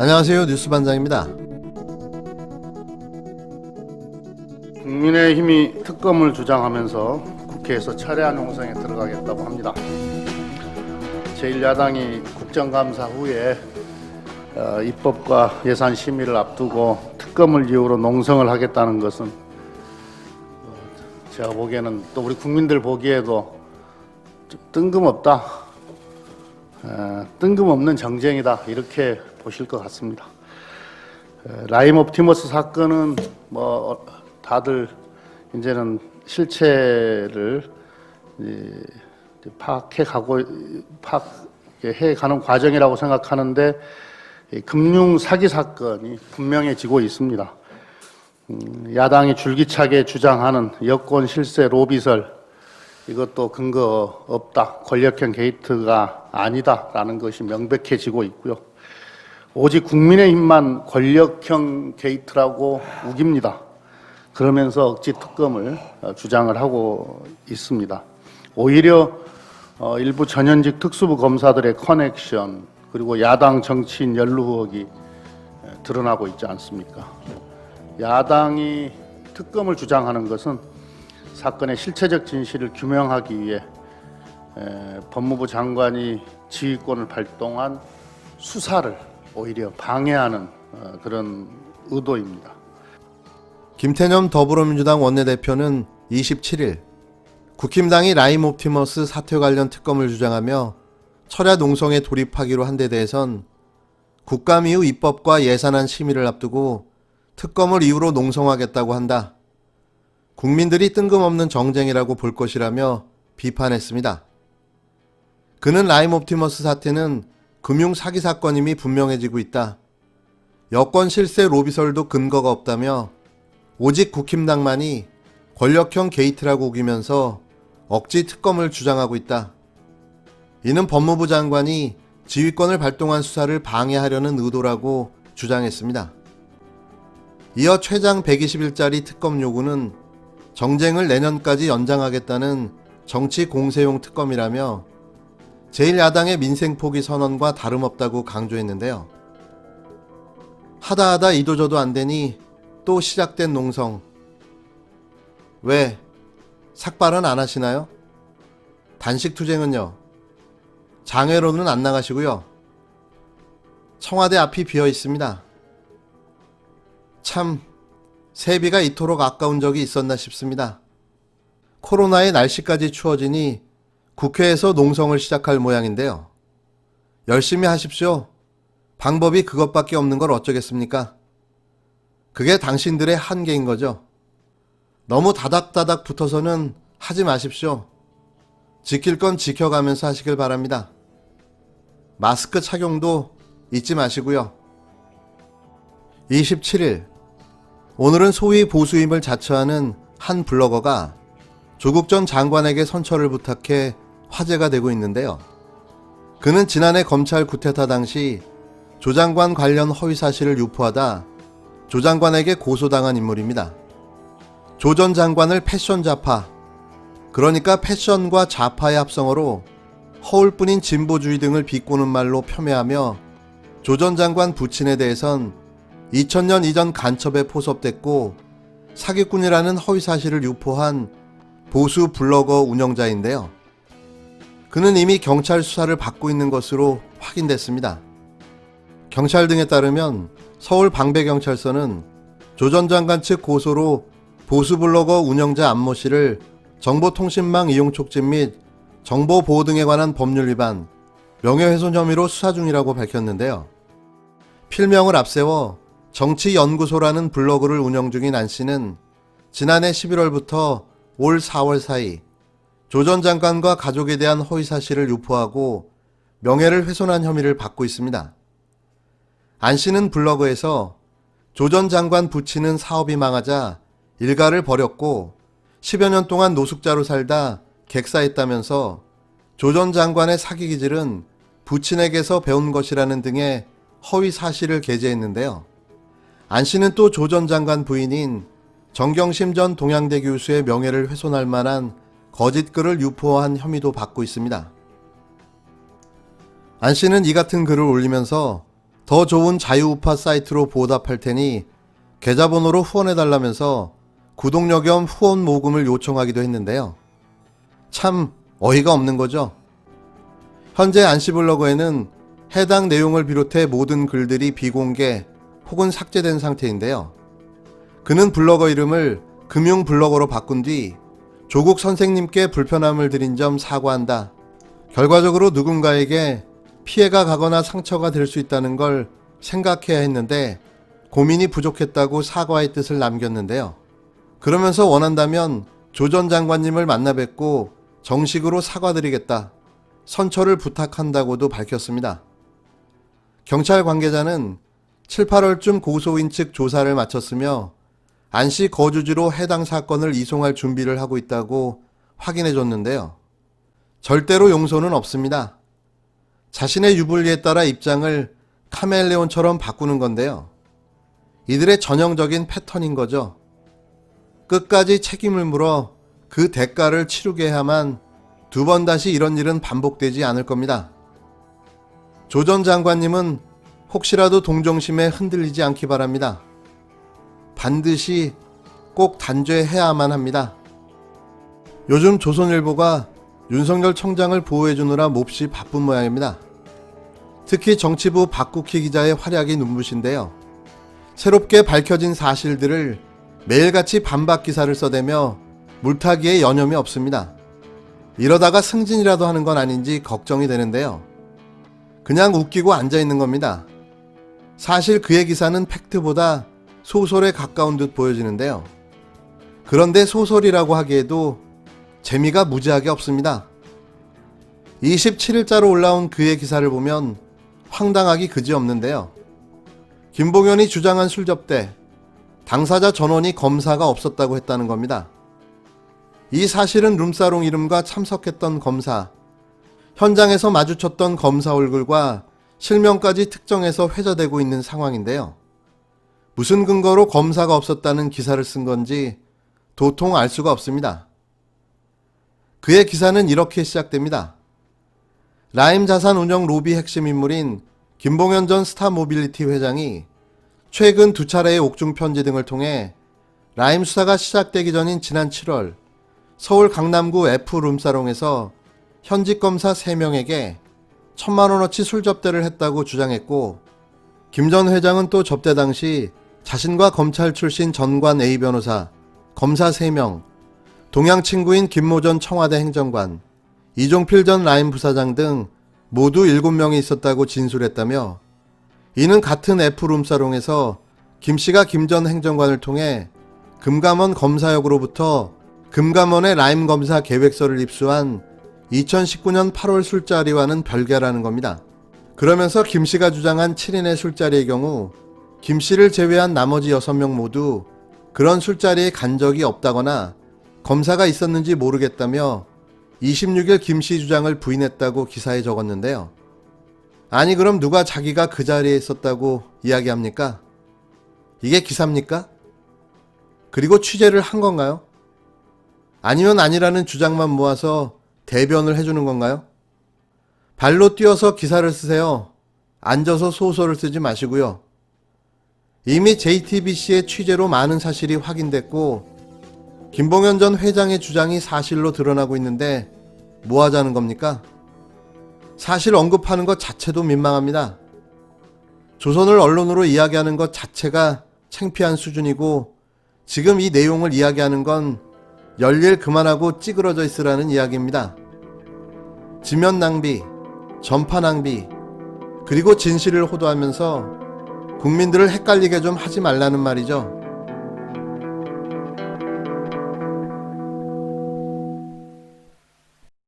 안녕하세요. 뉴스반장입니다. 국민의힘이 특검을 주장하면서 국회에서 철회한 농성에 들어가겠다고 합니다. 제1야당이 국정감사 후에 입법과 예산 심의를 앞두고 특검을 이유로 농성을 하겠다는 것은 제가 보기에는 또 우리 국민들 보기에도 좀 뜬금없다, 뜬금없는 정쟁이다 이렇게 보실 것 같습니다. 라임 옵티머스 사건은 뭐 다들 이제는 실체를 파악해 가는 과정이라고 생각하는데 금융 사기 사건이 분명해지고 있습니다. 야당이 줄기차게 주장하는 여권 실세 로비설 이것도 근거 없다, 권력형 게이트가 아니다라는 것이 명백해지고 있고요. 오직 국민의힘만 권력형 게이트라고 우깁니다. 그러면서 억지 특검을 주장을 하고 있습니다. 오히려 일부 전현직 특수부 검사들의 커넥션 그리고 야당 정치인 연루 의혹이 드러나고 있지 않습니까? 야당이 특검을 주장하는 것은 사건의 실체적 진실을 규명하기 위해 법무부 장관이 지휘권을 발동한 수사를 오히려 방해하는 그런 의도입니다. 김태년 더불어민주당 원내대표는 27일 국힘당이 라임 옵티머스 사퇴 관련 특검을 주장하며 철야 농성에 돌입하기로 한 데 대해선 국감 이후 입법과 예산안 심의를 앞두고 특검을 이유로 농성하겠다고 한다. 국민들이 뜬금없는 정쟁이라고 볼 것이라며 비판했습니다. 그는 라임 옵티머스 사태는 금융 사기 사건임이 분명해지고 있다. 여권 실세 로비설도 근거가 없다며 오직 국힘당만이 권력형 게이트라고 우기면서 억지 특검을 주장하고 있다. 이는 법무부 장관이 지휘권을 발동한 수사를 방해하려는 의도라고 주장했습니다. 이어 최장 120일짜리 특검 요구는 정쟁을 내년까지 연장하겠다는 정치 공세용 특검이라며 제1야당의 민생 포기 선언과 다름없다고 강조했는데요. 하다하다 이도저도 안 되니 또 시작된 농성. 왜? 삭발은 안 하시나요? 단식 투쟁은요? 장외로는 안 나가시고요. 청와대 앞이 비어 있습니다. 참 세비가 이토록 아까운 적이 있었나 싶습니다. 코로나의 날씨까지 추워지니 국회에서 농성을 시작할 모양인데요. 열심히 하십시오. 방법이 그것밖에 없는 걸 어쩌겠습니까? 그게 당신들의 한계인 거죠. 너무 다닥다닥 붙어서는 하지 마십시오. 지킬 건 지켜가면서 하시길 바랍니다. 마스크 착용도 잊지 마시고요. 27일 오늘은 소위 보수임을 자처하는 한 블로거가 조국 전 장관에게 선처를 부탁해 화제가 되고 있는데요. 그는 지난해 검찰 쿠데타 당시 조 장관 관련 허위 사실을 유포하다 조 장관에게 고소당한 인물입니다. 조 전 장관을 패션 좌파, 그러니까 패션과 좌파의 합성어로 허울뿐인 진보주의 등을 비꼬는 말로 폄훼하며 조 전 장관 부친에 대해선 2000년 이전 간첩에 포섭됐고 사기꾼이라는 허위 사실을 유포한 보수 블로거 운영자인데요. 그는 이미 경찰 수사를 받고 있는 것으로 확인됐습니다. 경찰 등에 따르면 서울 방배경찰서는 조 전 장관 측 고소로 보수 블로거 운영자 안모 씨를 정보통신망 이용 촉진 및 정보보호 등에 관한 법률 위반, 명예훼손 혐의로 수사 중이라고 밝혔는데요. 필명을 앞세워 정치연구소라는 블로그를 운영 중인 안 씨는 지난해 11월부터 올 4월 사이 조 전 장관과 가족에 대한 허위 사실을 유포하고 명예를 훼손한 혐의를 받고 있습니다. 안 씨는 블로그에서 조 전 장관 부친은 사업이 망하자 일가를 벌였고 10여 년 동안 노숙자로 살다 객사했다면서 조 전 장관의 사기 기질은 부친에게서 배운 것이라는 등의 허위 사실을 게재했는데요. 안 씨는 또 조 전 장관 부인인 정경심 전 동양대 교수의 명예를 훼손할 만한 거짓글을 유포한 혐의도 받고 있습니다. 안 씨는 이 같은 글을 올리면서 더 좋은 자유우파 사이트로 보답할 테니 계좌번호로 후원해달라면서 구독료 겸 후원 모금을 요청하기도 했는데요. 참 어이가 없는 거죠. 현재 안씨블로거에는 해당 내용을 비롯해 모든 글들이 비공개 혹은 삭제된 상태인데요. 그는 블로거 이름을 금융블로거로 바꾼 뒤 조국 선생님께 불편함을 드린 점 사과한다. 결과적으로 누군가에게 피해가 가거나 상처가 될 수 있다는 걸 생각해야 했는데 고민이 부족했다고 사과의 뜻을 남겼는데요. 그러면서 원한다면 조 전 장관님을 만나 뵙고 정식으로 사과드리겠다. 선처를 부탁한다고도 밝혔습니다. 경찰 관계자는 7, 8월쯤 고소인 측 조사를 마쳤으며 안씨 거주지로 해당 사건을 이송할 준비를 하고 있다고 확인해 줬는데요. 절대로 용서는 없습니다. 자신의 유불리에 따라 입장을 카멜레온처럼 바꾸는 건데요. 이들의 전형적인 패턴인 거죠. 끝까지 책임을 물어 그 대가를 치르게 해야만 두 번 다시 이런 일은 반복되지 않을 겁니다. 조 전 장관님은 혹시라도 동정심에 흔들리지 않기 바랍니다. 반드시 꼭 단죄해야만 합니다. 요즘 조선일보가 윤석열 총장을 보호해주느라 몹시 바쁜 모양입니다. 특히 정치부 박국희 기자의 활약이 눈부신데요. 새롭게 밝혀진 사실들을 매일같이 반박 기사를 써대며 물타기에 여념이 없습니다. 이러다가 승진이라도 하는 건 아닌지 걱정이 되는데요. 그냥 웃기고 앉아있는 겁니다. 사실 그의 기사는 팩트보다 소설에 가까운 듯 보여지는데요. 그런데 소설이라고 하기에도 재미가 무지하게 없습니다. 27일자로 올라온 그의 기사를 보면 황당하기 그지없는데요. 김봉현이 주장한 술접대, 당사자 전원이 검사가 없었다고 했다는 겁니다. 이 사실은 룸사롱 이름과 참석했던 검사, 현장에서 마주쳤던 검사 얼굴과 실명까지 특정해서 회자되고 있는 상황인데요. 무슨 근거로 검사가 없었다는 기사를 쓴 건지 도통 알 수가 없습니다. 그의 기사는 이렇게 시작됩니다. 라임 자산 운영 로비 핵심 인물인 김봉현 전 스타모빌리티 회장이 최근 두 차례의 옥중 편지 등을 통해 라임 수사가 시작되기 전인 지난 7월 서울 강남구 F 룸사롱에서 현직 검사 3명에게 1,000만원어치 술 접대를 했다고 주장했고, 김 전 회장은 또 접대 당시 자신과 검찰 출신 전관 A 변호사, 검사 3명, 동양 친구인 김모 전 청와대 행정관, 이종필 전 라임 부사장 등 모두 7명이 있었다고 진술했다며, 이는 같은 F 룸사롱에서 김씨가 김 전 행정관을 통해 금감원 검사역으로부터 금감원의 라임 검사 계획서를 입수한 2019년 8월 술자리와는 별개라는 겁니다. 그러면서 김씨가 주장한 7인의 술자리의 경우 김씨를 제외한 나머지 6명 모두 그런 술자리에 간 적이 없다거나 검사가 있었는지 모르겠다며 26일 김씨 주장을 부인했다고 기사에 적었는데요. 아니 그럼 누가 자기가 그 자리에 있었다고 이야기합니까? 이게 기사입니까? 그리고 취재를 한 건가요? 아니면 아니라는 주장만 모아서 대변을 해주는 건가요? 발로 뛰어서 기사를 쓰세요. 앉아서 소설을 쓰지 마시고요. 이미 JTBC의 취재로 많은 사실이 확인됐고 김봉현 전 회장의 주장이 사실로 드러나고 있는데 뭐 하자는 겁니까? 사실 언급하는 것 자체도 민망합니다. 조선을 언론으로 이야기하는 것 자체가 창피한 수준이고 지금 이 내용을 이야기하는 건 열일 그만하고 찌그러져 있으라는 이야기입니다. 지면 낭비, 전파 낭비, 그리고 진실을 호도하면서 국민들을 헷갈리게 좀 하지 말라는 말이죠.